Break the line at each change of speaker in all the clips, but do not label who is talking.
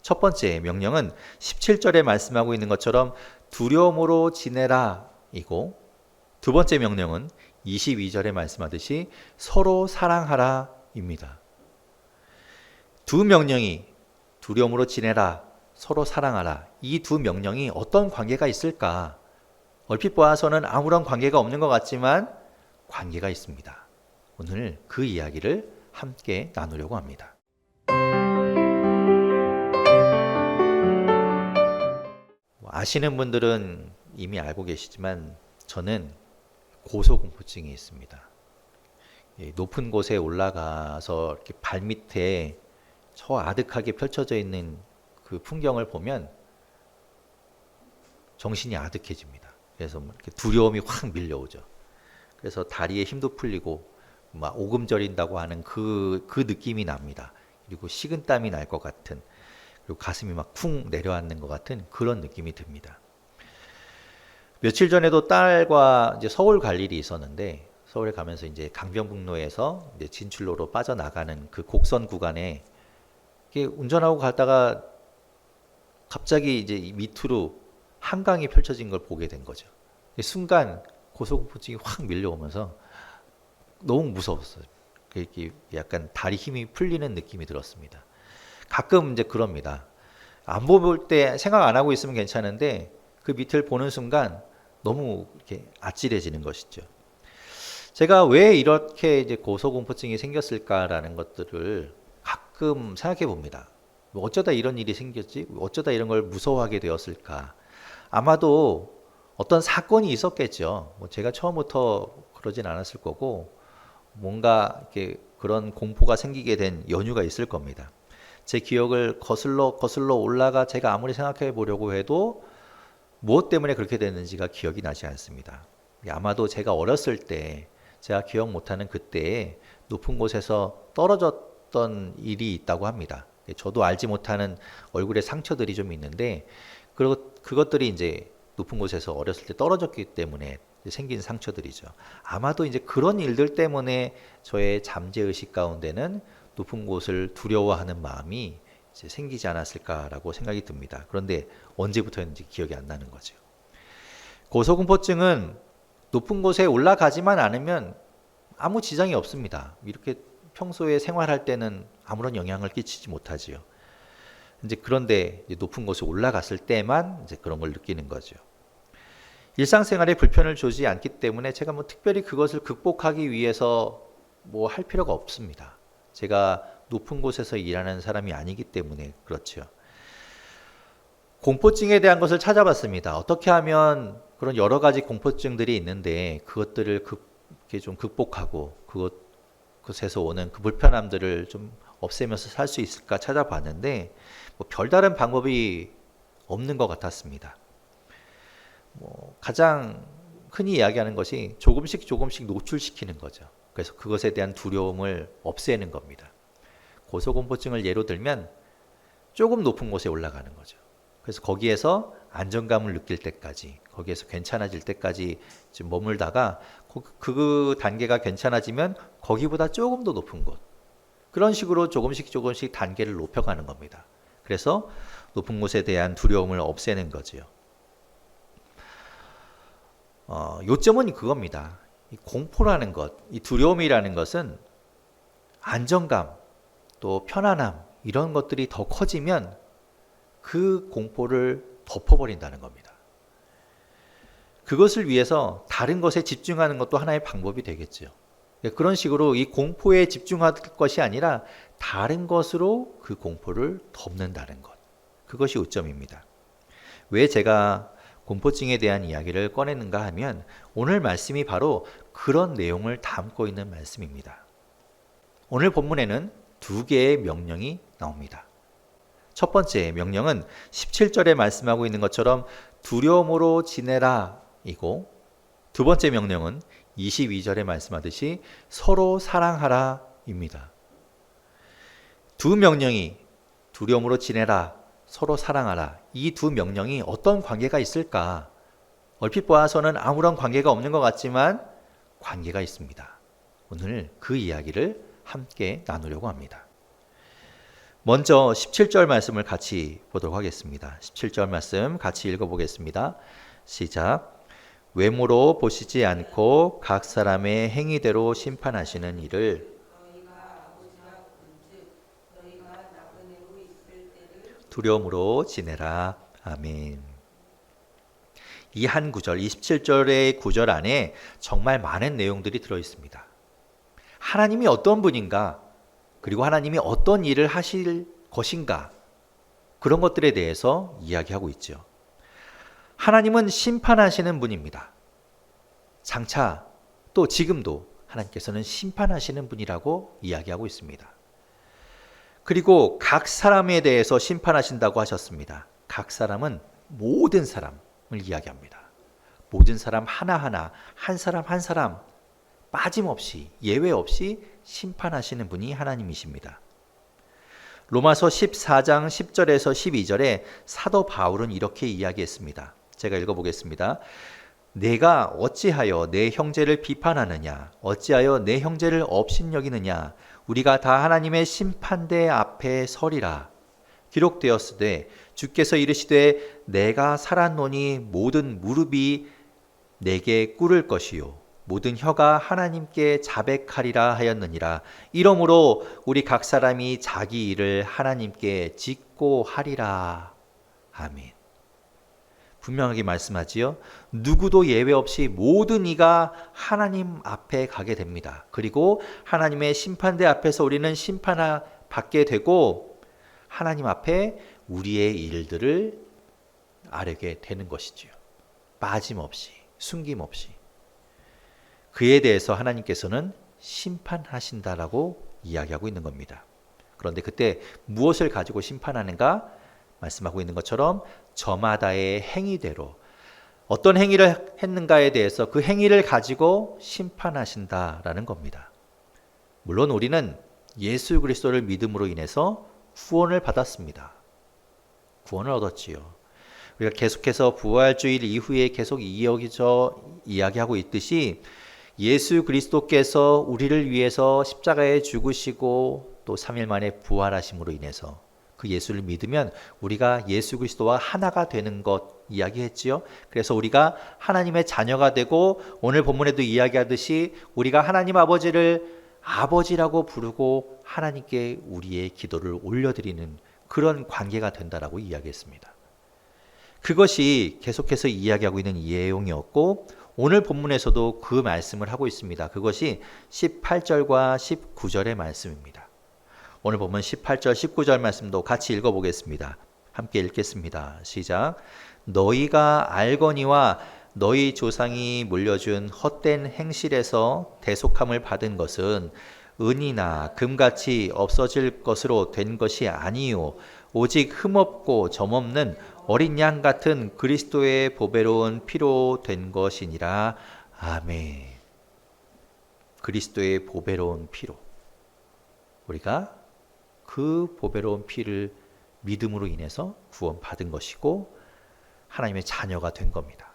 첫 번째 명령은 17절에 말씀하고 있는 것처럼 두려움으로 지내라 이고, 두 번째 명령은 22절에 말씀하듯이 서로 사랑하라 입니다. 두 명령이 두려움으로 지내라, 서로 사랑하라, 이 두 명령이 어떤 관계가 있을까? 얼핏 보아서는 아무런 관계가 없는 것 같지만 관계가 있습니다. 오늘 그 이야기를 함께 나누려고 합니다. 아시는 분들은 이미 알고 계시지만 저는 고소공포증이 있습니다. 높은 곳에 올라가서 이렇게 발밑에 저 아득하게 펼쳐져 있는 그 풍경을 보면 정신이 아득해집니다. 그래서 이렇게 두려움이 확 밀려오죠. 그래서 다리에 힘도 풀리고 막 오금저린다고 하는 그 느낌이 납니다. 그리고 식은땀이 날 것 같은, 그리고 가슴이 막 쿵 내려앉는 것 같은 그런 느낌이 듭니다. 며칠 전에도 딸과 이제 서울 갈 일이 있었는데, 서울에 가면서 이제 강변북로에서 이제 진출로로 빠져나가는 그 곡선 구간에 운전하고 가다가 갑자기 이제 밑으로 한강이 펼쳐진 걸 보게 된 거죠. 순간 고소공포증이 확 밀려오면서 너무 무서웠어요. 약간 다리 힘이 풀리는 느낌이 들었습니다. 가끔 이제 그럽니다. 안 볼 때 생각 안 하고 있으면 괜찮은데 그 밑을 보는 순간 너무 이렇게 아찔해지는 것이죠. 제가 왜 이렇게 이제 고소공포증이 생겼을까라는 것들을 가끔 생각해 봅니다. 어쩌다 이런 일이 생겼지? 어쩌다 이런 걸 무서워하게 되었을까? 아마도 어떤 사건이 있었겠죠. 제가 처음부터 그러진 않았을 거고, 뭔가 이렇게 그런 공포가 생기게 된 연유가 있을 겁니다. 제 기억을 거슬러 올라가 제가 아무리 생각해 보려고 해도 무엇 때문에 그렇게 됐는지가 기억이 나지 않습니다. 아마도 제가 어렸을 때, 제가 기억 못하는 그때에 높은 곳에서 떨어졌던 일이 있다고 합니다. 저도 알지 못하는 얼굴에 상처들이 좀 있는데, 그것들이 이제 높은 곳에서 어렸을 때 떨어졌기 때문에 생긴 상처들이죠. 아마도 이제 그런 일들 때문에 저의 잠재의식 가운데는 높은 곳을 두려워하는 마음이 이제 생기지 않았을까라고 생각이 듭니다. 그런데 언제부터였는지 기억이 안 나는 거죠. 고소공포증은 높은 곳에 올라가지만 않으면 아무 지장이 없습니다. 이렇게 평소에 생활할 때는 아무런 영향을 끼치지 못하지요. 그런데 이제 높은 곳에 올라갔을 때만 이제 그런 걸 느끼는 거죠. 일상생활에 불편을 주지 않기 때문에 제가 특별히 그것을 극복하기 위해서 할 필요가 없습니다. 제가 높은 곳에서 일하는 사람이 아니기 때문에 그렇죠. 공포증에 대한 것을 찾아봤습니다. 어떻게 하면 그런 여러 가지 공포증들이 있는데 그것들을 좀 극복하고 그것에서 오는 그 불편함들을 좀 없애면서 살 수 있을까 찾아봤는데 별다른 방법이 없는 것 같았습니다. 가장 흔히 이야기하는 것이 조금씩 노출시키는 거죠. 그래서 그것에 대한 두려움을 없애는 겁니다. 고소공포증을 예로 들면 조금 높은 곳에 올라가는 거죠. 그래서 거기에서 안정감을 느낄 때까지, 거기에서 괜찮아질 때까지 좀 머물다가 그 단계가 괜찮아지면 거기보다 조금 더 높은 곳, 그런 식으로 조금씩 단계를 높여가는 겁니다. 그래서 높은 곳에 대한 두려움을 없애는 거지요. 요점은 그겁니다. 이 공포라는 것, 이 두려움이라는 것은 안정감, 또 편안함, 이런 것들이 더 커지면 그 공포를 덮어버린다는 겁니다. 그것을 위해서 다른 것에 집중하는 것도 하나의 방법이 되겠죠. 그런 식으로 이 공포에 집중할 것이 아니라 다른 것으로 그 공포를 덮는다는 것, 그것이 요점입니다. 왜 제가 공포증에 대한 이야기를 꺼내는가 하면 오늘 말씀이 바로 그런 내용을 담고 있는 말씀입니다. 오늘 본문에는 두 개의 명령이 나옵니다. 첫 번째 명령은 17절에 말씀하고 있는 것처럼 두려움으로 지내라 이고, 두 번째 명령은 22절에 말씀하듯이 서로 사랑하라 입니다. 두 명령이 두려움으로 지내라, 서로 사랑하라, 이 두 명령이 어떤 관계가 있을까? 얼핏 보아서는 아무런 관계가 없는 것 같지만 관계가 있습니다. 오늘 그 이야기를 함께 나누려고 합니다. 먼저 17절 말씀을 같이 보도록 하겠습니다. 17절 말씀 같이 읽어보겠습니다. 시작. 외모로 보시지 않고 각 사람의 행위대로 심판하시는 이를 두려움으로 지내라. 아멘. 이 한 구절, 27절의 구절 안에 정말 많은 내용들이 들어있습니다. 하나님이 어떤 분인가, 그리고 하나님이 어떤 일을 하실 것인가, 그런 것들에 대해서 이야기하고 있죠. 하나님은 심판하시는 분입니다. 장차 또 지금도 하나님께서는 심판하시는 분이라고 이야기하고 있습니다. 그리고 각 사람에 대해서 심판하신다고 하셨습니다. 각 사람은 모든 사람을 이야기합니다. 모든 사람 하나하나, 한 사람 한 사람 빠짐없이, 예외 없이 심판하시는 분이 하나님이십니다. 로마서 14장 10절에서 12절에 사도 바울은 이렇게 이야기했습니다. 제가 읽어보겠습니다. 내가 어찌하여 내 형제를 비판하느냐? 어찌하여 내 형제를 업신여기느냐? 우리가 다 하나님의 심판대 앞에 서리라. 기록되었으되 주께서 이르시되 내가 살았노니 모든 무릎이 내게 꿇을 것이요 모든 혀가 하나님께 자백하리라 하였느니라. 이러므로 우리 각 사람이 자기 일을 하나님께 짓고 하리라. 아멘. 분명하게 말씀하지요. 누구도 예외 없이 모든 이가 하나님 앞에 가게 됩니다. 그리고 하나님의 심판대 앞에서 우리는 심판을 받게 되고 하나님 앞에 우리의 일들을 아뢰게 되는 것이지요. 빠짐없이, 숨김없이. 그에 대해서 하나님께서는 심판하신다라고 이야기하고 있는 겁니다. 그런데 그때 무엇을 가지고 심판하는가? 말씀하고 있는 것처럼 저마다의 행위대로 어떤 행위를 했는가에 대해서 그 행위를 가지고 심판하신다라는 겁니다. 물론 우리는 예수 그리스도를 믿음으로 인해서 구원을 받았습니다. 구원을 얻었지요. 우리가 계속해서 부활주일 이후에 계속 이야기하고 있듯이 예수 그리스도께서 우리를 위해서 십자가에 죽으시고 또 3일 만에 부활하심으로 인해서 그 예수를 믿으면 우리가 예수 그리스도와 하나가 되는 것 이야기했지요. 그래서 우리가 하나님의 자녀가 되고 오늘 본문에도 이야기하듯이 우리가 하나님 아버지를 아버지라고 부르고 하나님께 우리의 기도를 올려드리는 그런 관계가 된다라고 이야기했습니다. 그것이 계속해서 이야기하고 있는 내용이었고 오늘 본문에서도 그 말씀을 하고 있습니다. 그것이 18절과 19절의 말씀입니다. 오늘 보면 18절, 19절 말씀도 같이 읽어보겠습니다. 함께 읽겠습니다. 시작. 너희가 알거니와 너희 조상이 물려준 헛된 행실에서 대속함을 받은 것은 은이나 금같이 없어질 것으로 된 것이 아니요 오직 흠없고 점없는 어린 양 같은 그리스도의 보배로운 피로 된 것이니라. 아멘. 그리스도의 보배로운 피로. 우리가 그 보배로운 피를 믿음으로 인해서 구원받은 것이고 하나님의 자녀가 된 겁니다.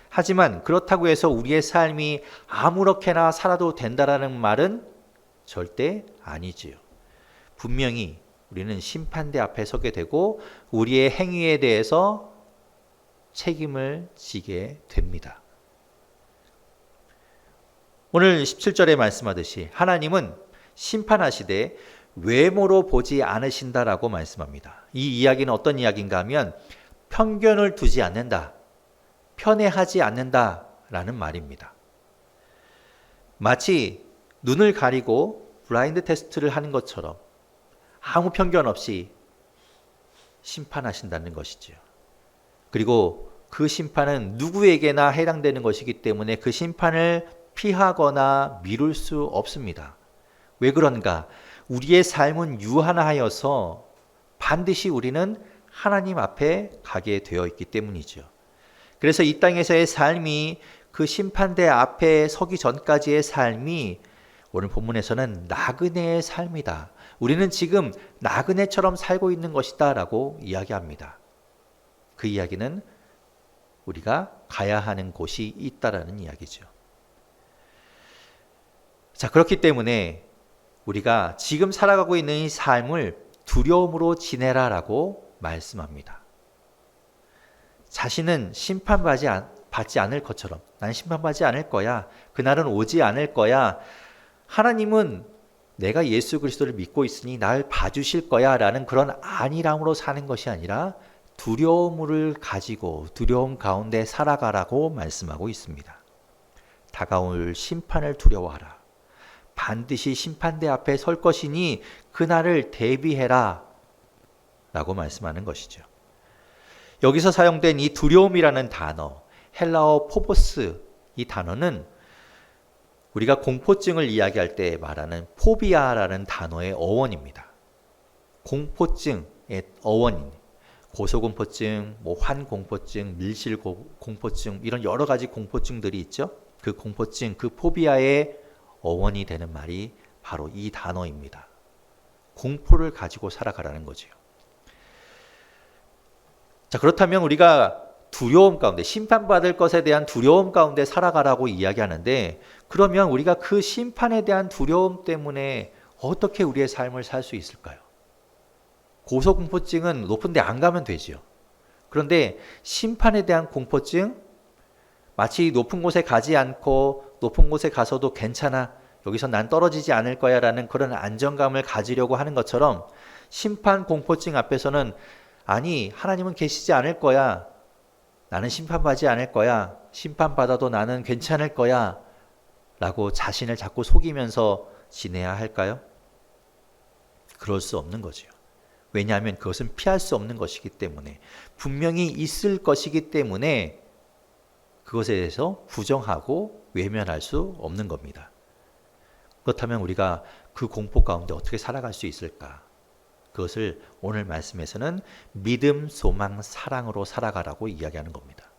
하지만 그렇다고 해서 우리의 삶이 아무렇게나 살아도 된다라는 말은 절대 아니지요. 분명히 우리는 심판대 앞에 서게 되고 우리의 행위에 대해서 책임을 지게 됩니다. 오늘 17절에 말씀하듯이 하나님은 심판하시되 외모로 보지 않으신다라고 말씀합니다. 이 이야기는 어떤 이야기인가 하면 편견을 두지 않는다, 편애하지 않는다라는 말입니다. 마치 눈을 가리고 블라인드 테스트를 하는 것처럼 아무 편견 없이 심판하신다는 것이죠. 그리고 그 심판은 누구에게나 해당되는 것이기 때문에 그 심판을 피하거나 미룰 수 없습니다. 왜 그런가? 우리의 삶은 유한하여서 반드시 우리는 하나님 앞에 가게 되어 있기 때문이죠. 그래서 이 땅에서의 삶이 그 심판대 앞에 서기 전까지의 삶이 오늘 본문에서는 나그네의 삶이다. 우리는 지금 나그네처럼 살고 있는 것이다 라고 이야기합니다. 그 이야기는 우리가 가야 하는 곳이 있다라는 이야기죠. 자, 그렇기 때문에 우리가 지금 살아가고 있는 이 삶을 두려움으로 지내라라고 말씀합니다. 자신은 심판받지 않을 것처럼, 난 심판받지 않을 거야, 그날은 오지 않을 거야, 하나님은 내가 예수 그리스도를 믿고 있으니 날 봐주실 거야 라는 그런 안일함으로 사는 것이 아니라 두려움을 가지고 두려움 가운데 살아가라고 말씀하고 있습니다. 다가올 심판을 두려워하라. 반드시 심판대 앞에 설 것이니 그날을 대비해라 라고 말씀하는 것이죠. 여기서 사용된 이 두려움이라는 단어, 헬라어 포보스, 이 단어는 우리가 공포증을 이야기할 때 말하는 포비아라는 단어의 어원입니다. 공포증의 어원인 고소공포증, 환공포증, 밀실공포증 이런 여러 가지 공포증들이 있죠. 그 공포증, 그 포비아의 어원이 되는 말이 바로 이 단어입니다. 공포를 가지고 살아가라는 거죠. 자, 그렇다면 우리가 두려움 가운데, 심판받을 것에 대한 두려움 가운데 살아가라고 이야기하는데, 그러면 우리가 그 심판에 대한 두려움 때문에 어떻게 우리의 삶을 살 수 있을까요? 고소공포증은 높은 데 안 가면 되지요. 그런데 심판에 대한 공포증, 마치 높은 곳에 가지 않고 높은 곳에 가서도 괜찮아, 여기서 난 떨어지지 않을 거야 라는 그런 안정감을 가지려고 하는 것처럼 심판 공포증 앞에서는 아니, 하나님은 계시지 않을 거야, 나는 심판받지 않을 거야, 심판받아도 나는 괜찮을 거야 라고 자신을 자꾸 속이면서 지내야 할까요? 그럴 수 없는 거죠. 왜냐하면 그것은 피할 수 없는 것이기 때문에, 분명히 있을 것이기 때문에 그것에 대해서 부정하고 외면할 수 없는 겁니다. 그렇다면 우리가 그 공포 가운데 어떻게 살아갈 수 있을까? 그것을 오늘 말씀에서는 믿음, 소망, 사랑으로 살아가라고 이야기하는 겁니다.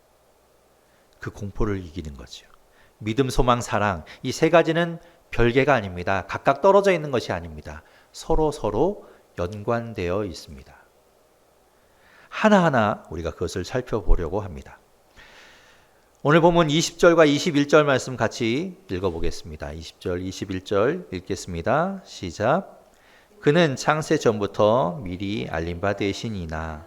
그 공포를 이기는 거죠. 믿음, 소망, 사랑, 이 세 가지는 별개가 아닙니다. 각각 떨어져 있는 것이 아닙니다. 서로 연관되어 있습니다. 하나하나 우리가 그것을 살펴보려고 합니다. 오늘 본문 20절과 21절 말씀 같이 읽어보겠습니다. 20절, 21절 읽겠습니다. 시작. 그는 창세 전부터 미리 알린 바 되시니나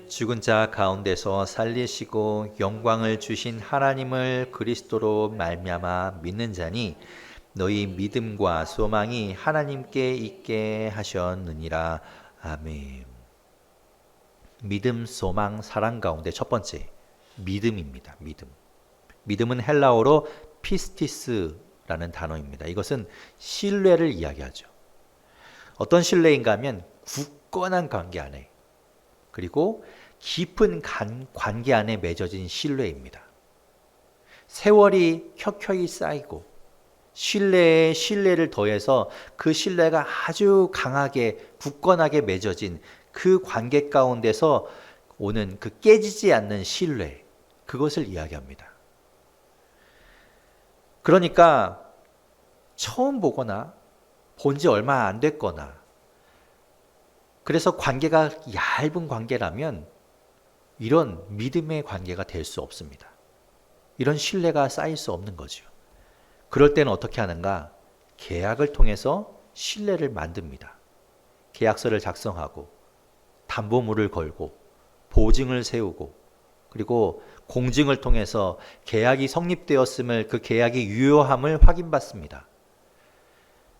죽은 자 가운데서 살리시고 영광을 주신 하나님을 그리스도로 말미암아 믿는 자니 너희 믿음과 소망이 하나님께 있게 하셨느니라. 아멘. 믿음, 소망, 사랑 가운데 첫 번째 믿음입니다. 믿음은 헬라어로 피스티스라는 단어입니다. 이것은 신뢰를 이야기하죠. 어떤 신뢰인가 하면 굳건한 관계 안에, 그리고 깊은 관계 안에 맺어진 신뢰입니다. 세월이 켜켜이 쌓이고 신뢰에 신뢰를 더해서 그 신뢰가 아주 강하게 굳건하게 맺어진 그 관계 가운데서 오는 그 깨지지 않는 신뢰, 그것을 이야기합니다. 그러니까 처음 보거나 본 지 얼마 안 됐거나, 그래서 관계가 얇은 관계라면 이런 믿음의 관계가 될 수 없습니다. 이런 신뢰가 쌓일 수 없는 거죠. 그럴 때는 어떻게 하는가? 계약을 통해서 신뢰를 만듭니다. 계약서를 작성하고 담보물을 걸고 보증을 세우고, 그리고 공증을 통해서 계약이 성립되었음을, 그 계약의 유효함을 확인받습니다.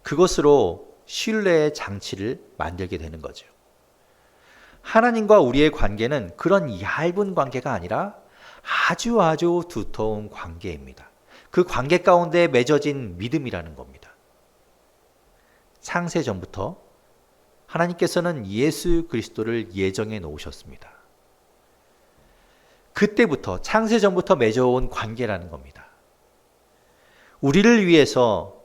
그것으로 신뢰의 장치를 만들게 되는 거죠. 하나님과 우리의 관계는 그런 얇은 관계가 아니라 아주 두터운 관계입니다. 그 관계 가운데 맺어진 믿음이라는 겁니다. 창세 전부터 하나님께서는 예수 그리스도를 예정해 놓으셨습니다. 그때부터, 창세 전부터 맺어온 관계라는 겁니다. 우리를 위해서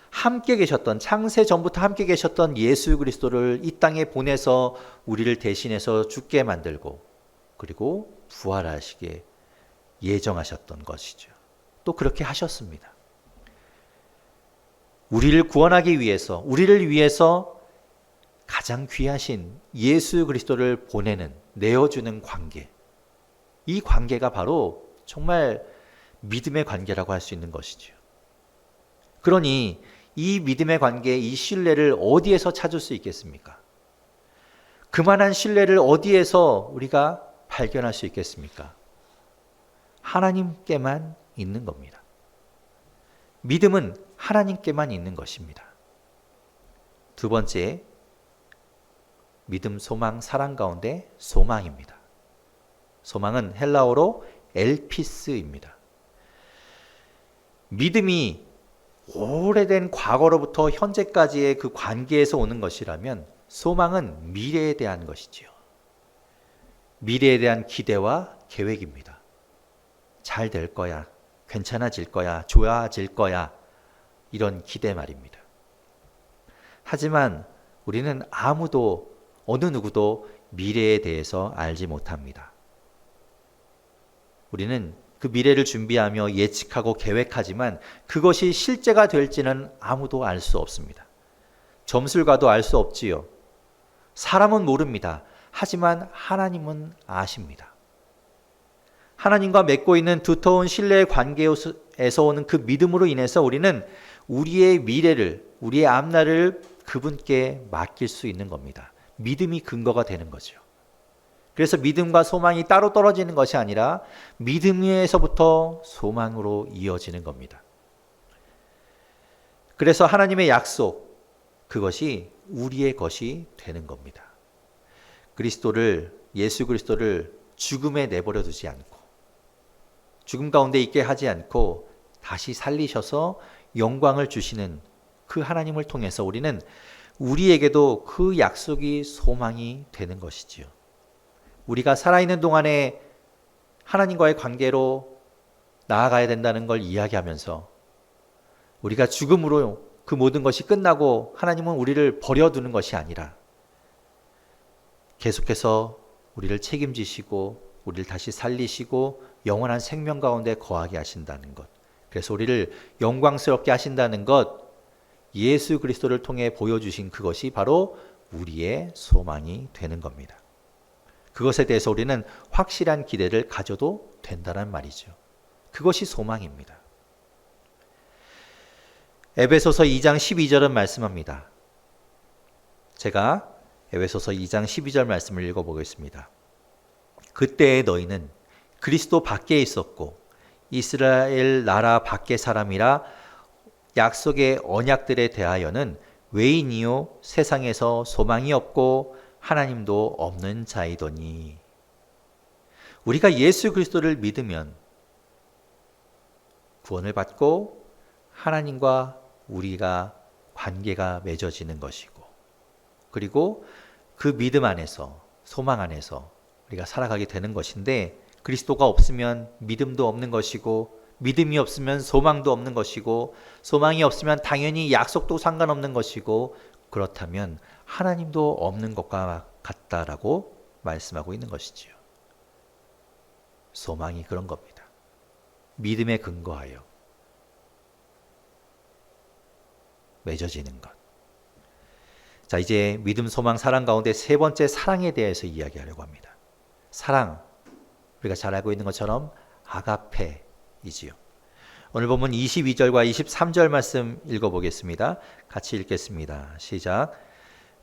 함께 계셨던, 창세 전부터 함께 계셨던 예수 그리스도를 이 땅에 보내서 우리를 대신해서 죽게 만들고, 그리고 부활하시게 예정하셨던 것이죠. 또 그렇게 하셨습니다. 우리를 구원하기 위해서, 우리를 위해서 가장 귀하신 예수 그리스도를 보내는, 내어주는 관계, 이 관계가 바로 정말 믿음의 관계라고 할 수 있는 것이죠. 그러니 이 믿음의 관계, 이 신뢰를 어디에서 찾을 수 있겠습니까? 그만한 신뢰를 어디에서 우리가 발견할 수 있겠습니까? 하나님께만 있는 겁니다. 믿음은 하나님께만 있는 것입니다. 두 번째, 믿음, 소망, 사랑 가운데 소망입니다. 소망은 헬라어로 엘피스입니다. 믿음이 오래된 과거로부터 현재까지의 그 관계에서 오는 것이라면 소망은 미래에 대한 것이지요. 미래에 대한 기대와 계획입니다. 잘 될 거야, 괜찮아질 거야, 좋아질 거야, 이런 기대 말입니다. 하지만 우리는 아무도, 어느 누구도 미래에 대해서 알지 못합니다. 우리는 그 미래를 준비하며 예측하고 계획하지만 그것이 실제가 될지는 아무도 알 수 없습니다. 점술가도 알 수 없지요. 사람은 모릅니다. 하지만 하나님은 아십니다. 하나님과 맺고 있는 두터운 신뢰의 관계에서 오는 그 믿음으로 인해서 우리는 우리의 미래를, 우리의 앞날을 그분께 맡길 수 있는 겁니다. 믿음이 근거가 되는 거죠. 그래서 믿음과 소망이 따로 떨어지는 것이 아니라 믿음에서부터 소망으로 이어지는 겁니다. 그래서 하나님의 약속, 그것이 우리의 것이 되는 겁니다. 예수 그리스도를 죽음에 내버려 두지 않고, 죽음 가운데 있게 하지 않고 다시 살리셔서 영광을 주시는 그 하나님을 통해서 우리는 우리에게도 그 약속이 소망이 되는 것이지요. 우리가 살아있는 동안에 하나님과의 관계로 나아가야 된다는 걸 이야기하면서 우리가 죽음으로 그 모든 것이 끝나고 하나님은 우리를 버려두는 것이 아니라 계속해서 우리를 책임지시고 우리를 다시 살리시고 영원한 생명 가운데 거하게 하신다는 것, 그래서 우리를 영광스럽게 하신다는 것, 예수 그리스도를 통해 보여주신 그것이 바로 우리의 소망이 되는 겁니다. 그것에 대해서 우리는 확실한 기대를 가져도 된다는 말이죠. 그것이 소망입니다. 에베소서 2장 12절은 말씀합니다. 제가 에베소서 2장 12절 말씀을 읽어보겠습니다. 그때의 너희는 그리스도 밖에 있었고 이스라엘 나라 밖의 사람이라 약속의 언약들에 대하여는 외인이요 세상에서 소망이 없고 하나님도 없는 자이더니. 우리가 예수 그리스도를 믿으면 구원을 받고 하나님과 우리가 관계가 맺어지는 것이고, 그리고 그 믿음 안에서, 소망 안에서 우리가 살아가게 되는 것인데, 그리스도가 없으면 믿음도 없는 것이고, 믿음이 없으면 소망도 없는 것이고, 소망이 없으면 당연히 약속도 상관없는 것이고, 그렇다면 하나님도 없는 것과 같다라고 말씀하고 있는 것이지요. 소망이 그런 겁니다. 믿음에 근거하여 맺어지는 것. 자, 이제 믿음, 소망, 사랑 가운데 세 번째 사랑에 대해서 이야기하려고 합니다. 사랑, 우리가 잘 알고 있는 것처럼 아가페이지요. 오늘 본문 22절과 23절 말씀 읽어보겠습니다. 같이 읽겠습니다. 시작.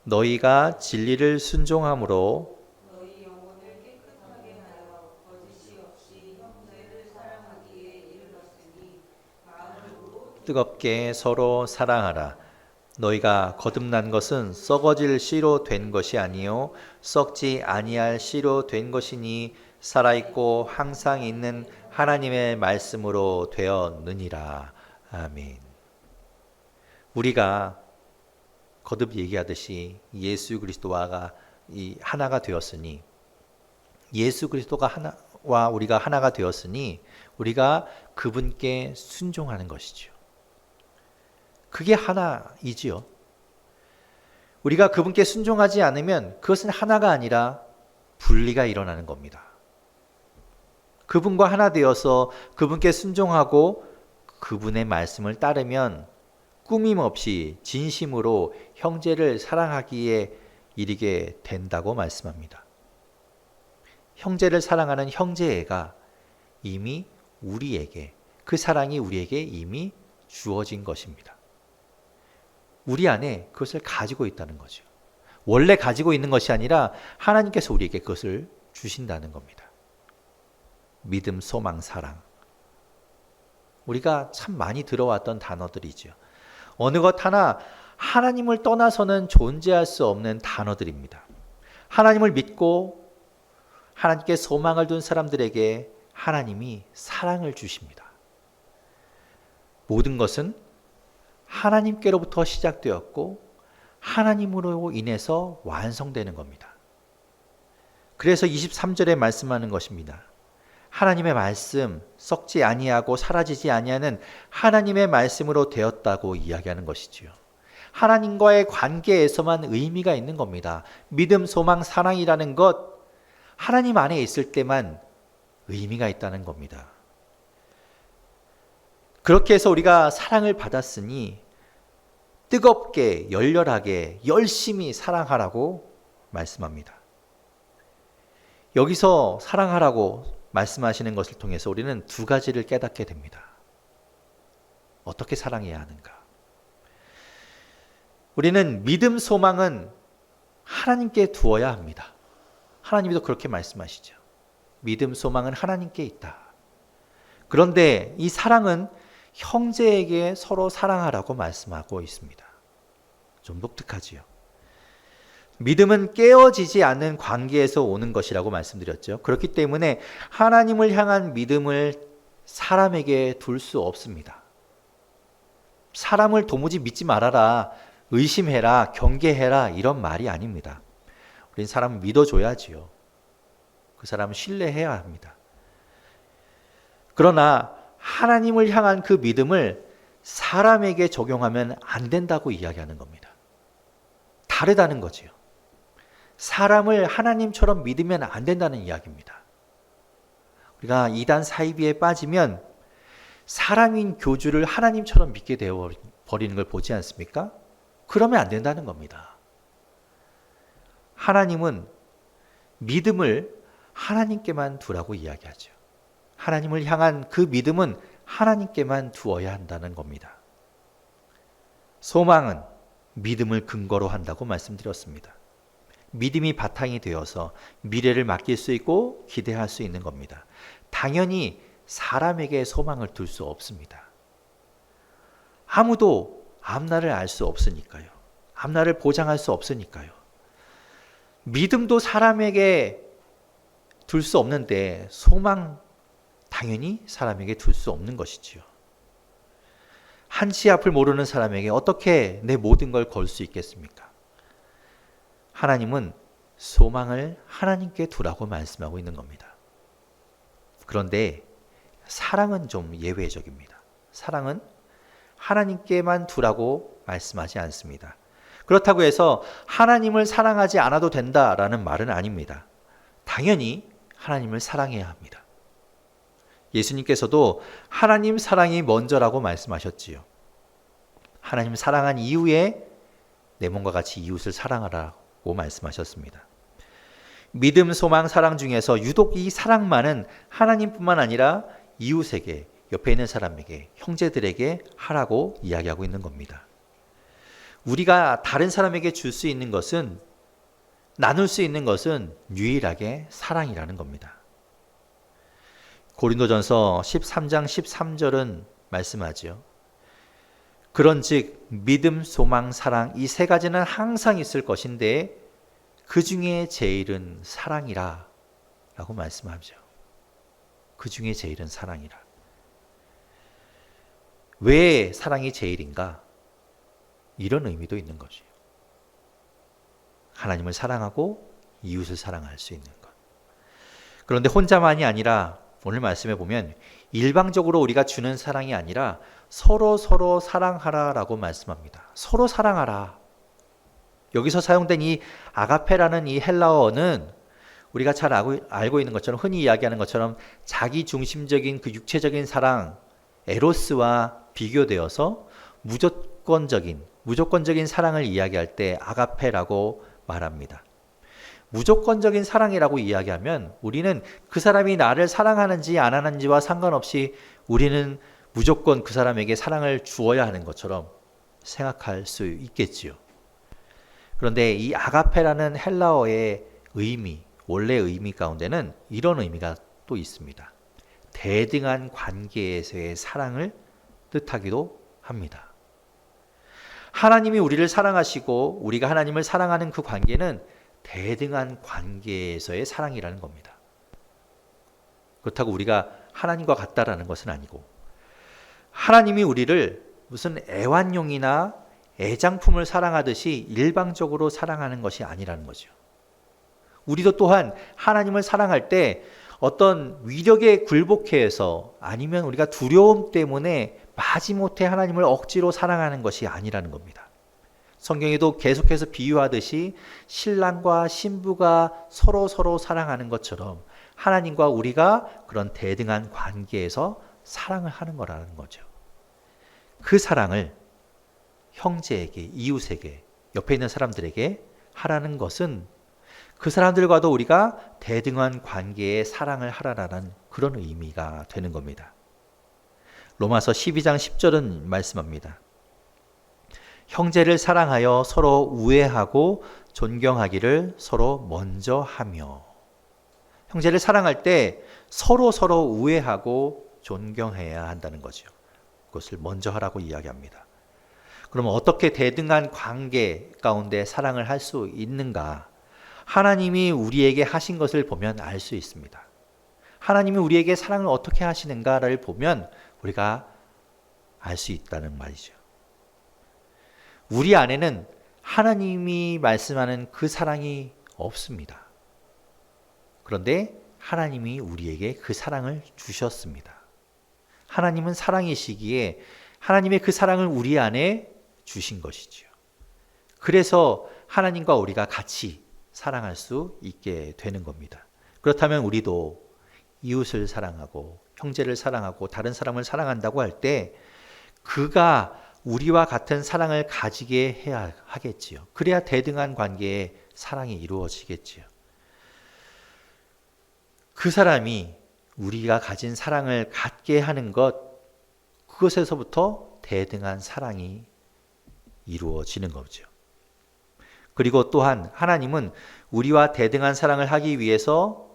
너희가 진리를 순종함으로
너희 영혼을 깨끗하게 하여 거짓이 없이 형제를 사랑하기에 이르렀으니 마음으로
뜨겁게 서로 사랑하라. 너희가 거듭난 것은 썩어질 씨로 된 것이 아니요 썩지 아니할 씨로 된 것이니 살아있고 항상 있는 하나님의 말씀으로 되었느니라. 아멘. 우리가 거듭 얘기하듯이 예수 그리스도와 하나가 되었으니, 예수 그리스도가 하나와 우리가 하나가 되었으니 우리가 그분께 순종하는 것이죠. 그게 하나이지요. 우리가 그분께 순종하지 않으면 그것은 하나가 아니라 분리가 일어나는 겁니다. 그분과 하나 되어서 그분께 순종하고 그분의 말씀을 따르면 꾸밈없이 진심으로 형제를 사랑하기에 이르게 된다고 말씀합니다. 형제를 사랑하는 형제애가 이미 우리에게, 그 사랑이 우리에게 이미 주어진 것입니다. 우리 안에 그것을 가지고 있다는 거죠. 원래 가지고 있는 것이 아니라 하나님께서 우리에게 그것을 주신다는 겁니다. 믿음, 소망, 사랑. 우리가 참 많이 들어왔던 단어들이죠. 어느 것 하나 하나님을 떠나서는 존재할 수 없는 단어들입니다. 하나님을 믿고 하나님께 소망을 둔 사람들에게 하나님이 사랑을 주십니다. 모든 것은 하나님께로부터 시작되었고 하나님으로 인해서 완성되는 겁니다. 그래서 23절에 말씀하는 것입니다. 하나님의 말씀, 썩지 아니하고 사라지지 아니하는 하나님의 말씀으로 되었다고 이야기하는 것이지요. 하나님과의 관계에서만 의미가 있는 겁니다. 믿음, 소망, 사랑이라는 것, 하나님 안에 있을 때만 의미가 있다는 겁니다. 그렇게 해서 우리가 사랑을 받았으니 뜨겁게, 열렬하게, 열심히 사랑하라고 말씀합니다. 여기서 사랑하라고 말씀하시는 것을 통해서 우리는 두 가지를 깨닫게 됩니다. 어떻게 사랑해야 하는가? 우리는 믿음, 소망은 하나님께 두어야 합니다. 하나님도 그렇게 말씀하시죠. 믿음, 소망은 하나님께 있다. 그런데 이 사랑은 형제에게 서로 사랑하라고 말씀하고 있습니다. 좀 독특하지요. 믿음은 깨어지지 않는 관계에서 오는 것이라고 말씀드렸죠. 그렇기 때문에 하나님을 향한 믿음을 사람에게 둘 수 없습니다. 사람을 도무지 믿지 말아라, 의심해라, 경계해라 이런 말이 아닙니다. 우린 사람을 믿어줘야지요. 그 사람을 신뢰해야 합니다. 그러나 하나님을 향한 그 믿음을 사람에게 적용하면 안 된다고 이야기하는 겁니다. 다르다는 거지요. 사람을 하나님처럼 믿으면 안 된다는 이야기입니다. 우리가 이단 사이비에 빠지면 사람인 교주를 하나님처럼 믿게 되어 버리는 걸 보지 않습니까? 그러면 안 된다는 겁니다. 하나님은 믿음을 하나님께만 두라고 이야기하죠. 하나님을 향한 그 믿음은 하나님께만 두어야 한다는 겁니다. 소망은 믿음을 근거로 한다고 말씀드렸습니다. 믿음이 바탕이 되어서 미래를 맡길 수 있고 기대할 수 있는 겁니다. 당연히 사람에게 소망을 둘 수 없습니다. 아무도 앞날을 알 수 없으니까요. 앞날을 보장할 수 없으니까요. 믿음도 사람에게 둘 수 없는데 소망 당연히 사람에게 둘 수 없는 것이지요. 한치 앞을 모르는 사람에게 어떻게 내 모든 걸 걸 수 있겠습니까? 하나님은 소망을 하나님께 두라고 말씀하고 있는 겁니다. 그런데 사랑은 좀 예외적입니다. 사랑은 하나님께만 두라고 말씀하지 않습니다. 그렇다고 해서 하나님을 사랑하지 않아도 된다라는 말은 아닙니다. 당연히 하나님을 사랑해야 합니다. 예수님께서도 하나님 사랑이 먼저라고 말씀하셨지요. 하나님 사랑한 이후에 내 몸과 같이 이웃을 사랑하라고 말씀하셨습니다. 믿음, 소망, 사랑 중에서 유독 이 사랑만은 하나님뿐만 아니라 이웃에게, 옆에 있는 사람에게, 형제들에게 하라고 이야기하고 있는 겁니다. 우리가 다른 사람에게 줄 수 있는 것은, 나눌 수 있는 것은 유일하게 사랑이라는 겁니다. 고린도전서 13장 13절은 말씀하지요. 그런즉 믿음, 소망, 사랑 이 세 가지는 항상 있을 것인데 그 중에 제일은 사랑이라 라고 말씀하죠. 그 중에 제일은 사랑이라. 왜 사랑이 제일인가? 이런 의미도 있는 거죠. 하나님을 사랑하고 이웃을 사랑할 수 있는 것. 그런데 혼자만이 아니라 오늘 말씀해 보면 일방적으로 우리가 주는 사랑이 아니라 서로 사랑하라라고 말씀합니다. 서로 사랑하라. 여기서 사용된 이 아가페라는 이 헬라어는 우리가 잘 알고 있는 것처럼, 흔히 이야기하는 것처럼 자기 중심적인 그 육체적인 사랑, 에로스와 비교되어서 무조건적인 사랑을 이야기할 때 아가페라고 말합니다. 무조건적인 사랑이라고 이야기하면 우리는 그 사람이 나를 사랑하는지 안 하는지와 상관없이 우리는 무조건 그 사람에게 사랑을 주어야 하는 것처럼 생각할 수 있겠지요. 그런데 이 아가페라는 헬라어의 의미, 원래 의미 가운데는 이런 의미가 또 있습니다. 대등한 관계에서의 사랑을 뜻하기도 합니다. 하나님이 우리를 사랑하시고 우리가 하나님을 사랑하는 그 관계는 대등한 관계에서의 사랑이라는 겁니다. 그렇다고 우리가 하나님과 같다라는 것은 아니고, 하나님이 우리를 무슨 애완용이나 애장품을 사랑하듯이 일방적으로 사랑하는 것이 아니라는 거죠. 우리도 또한 하나님을 사랑할 때 어떤 위력에 굴복해서 아니면 우리가 두려움 때문에 마지못해 하나님을 억지로 사랑하는 것이 아니라는 겁니다. 성경에도 계속해서 비유하듯이 신랑과 신부가 서로 사랑하는 것처럼 하나님과 우리가 그런 대등한 관계에서 사랑을 하는 거라는 거죠. 그 사랑을 형제에게, 이웃에게, 옆에 있는 사람들에게 하라는 것은 그 사람들과도 우리가 대등한 관계에 사랑을 하라라는 그런 의미가 되는 겁니다. 로마서 12장 10절은 말씀합니다. 형제를 사랑하여 서로 우애하고 존경하기를 서로 먼저 하며. 형제를 사랑할 때 서로 우애하고 존경해야 한다는 거죠. 그것을 먼저 하라고 이야기합니다. 그러면 어떻게 대등한 관계 가운데 사랑을 할 수 있는가? 하나님이 우리에게 하신 것을 보면 알 수 있습니다. 하나님이 우리에게 사랑을 어떻게 하시는가를 보면 우리가 알 수 있다는 말이죠. 우리 안에는 하나님이 말씀하는 그 사랑이 없습니다. 그런데 하나님이 우리에게 그 사랑을 주셨습니다. 하나님은 사랑이시기에 하나님의 그 사랑을 우리 안에 주신 것이지요. 그래서 하나님과 우리가 같이 사랑할 수 있게 되는 겁니다. 그렇다면 우리도 이웃을 사랑하고 형제를 사랑하고 다른 사람을 사랑한다고 할 때 그가 우리와 같은 사랑을 가지게 해야 하겠지요. 그래야 대등한 관계에 사랑이 이루어지겠지요. 그 사람이 우리가 가진 사랑을 갖게 하는 것, 그것에서부터 대등한 사랑이 이루어지는 거죠. 그리고 또한 하나님은 우리와 대등한 사랑을 하기 위해서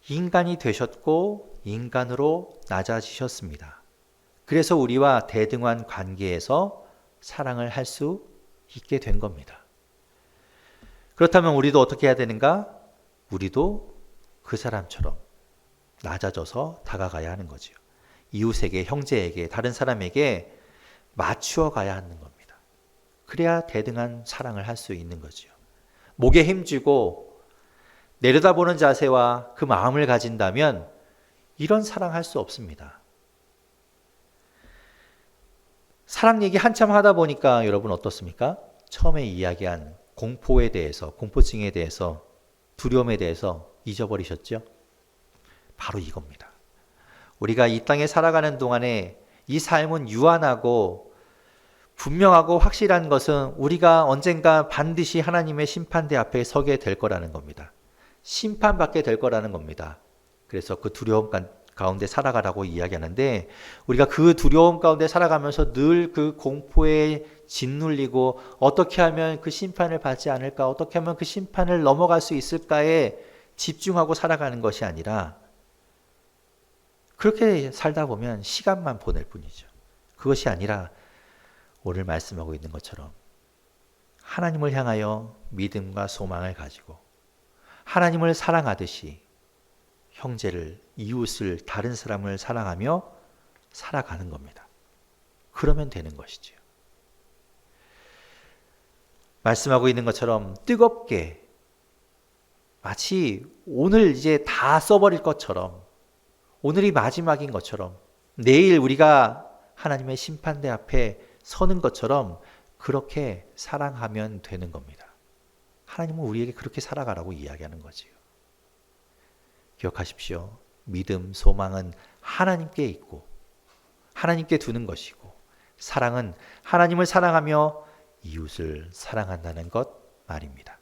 인간이 되셨고 인간으로 낮아지셨습니다. 그래서 우리와 대등한 관계에서 사랑을 할 수 있게 된 겁니다. 그렇다면 우리도 어떻게 해야 되는가? 우리도 그 사람처럼 낮아져서 다가가야 하는 거죠. 이웃에게, 형제에게, 다른 사람에게 맞추어 가야 하는 겁니다. 그래야 대등한 사랑을 할 수 있는 거죠. 목에 힘주고 내려다보는 자세와 그 마음을 가진다면 이런 사랑할 수 없습니다. 사랑 얘기 한참 하다 보니까 여러분 어떻습니까? 처음에 이야기한 공포에 대해서, 공포증에 대해서, 두려움에 대해서 잊어버리셨죠? 바로 이겁니다. 우리가 이 땅에 살아가는 동안에 이 삶은 유한하고 분명하고 확실한 것은 우리가 언젠가 반드시 하나님의 심판대 앞에 서게 될 거라는 겁니다. 심판받게 될 거라는 겁니다. 그래서 그 두려움 가운데 살아가라고 이야기하는데, 우리가 그 두려움 가운데 살아가면서 늘 그 공포에 짓눌리고 어떻게 하면 그 심판을 받지 않을까, 어떻게 하면 그 심판을 넘어갈 수 있을까에 집중하고 살아가는 것이 아니라 그렇게 살다 보면 시간만 보낼 뿐이죠. 그것이 아니라 오늘 말씀하고 있는 것처럼 하나님을 향하여 믿음과 소망을 가지고 하나님을 사랑하듯이 형제를, 이웃을, 다른 사람을 사랑하며 살아가는 겁니다. 그러면 되는 것이죠. 말씀하고 있는 것처럼 뜨겁게, 마치 오늘 이제 다 써버릴 것처럼, 오늘이 마지막인 것처럼, 내일 우리가 하나님의 심판대 앞에 서는 것처럼 그렇게 사랑하면 되는 겁니다. 하나님은 우리에게 그렇게 살아가라고 이야기하는 거지요. 기억하십시오. 믿음, 소망은 하나님께 있고 하나님께 두는 것이고, 사랑은 하나님을 사랑하며 이웃을 사랑한다는 것 말입니다.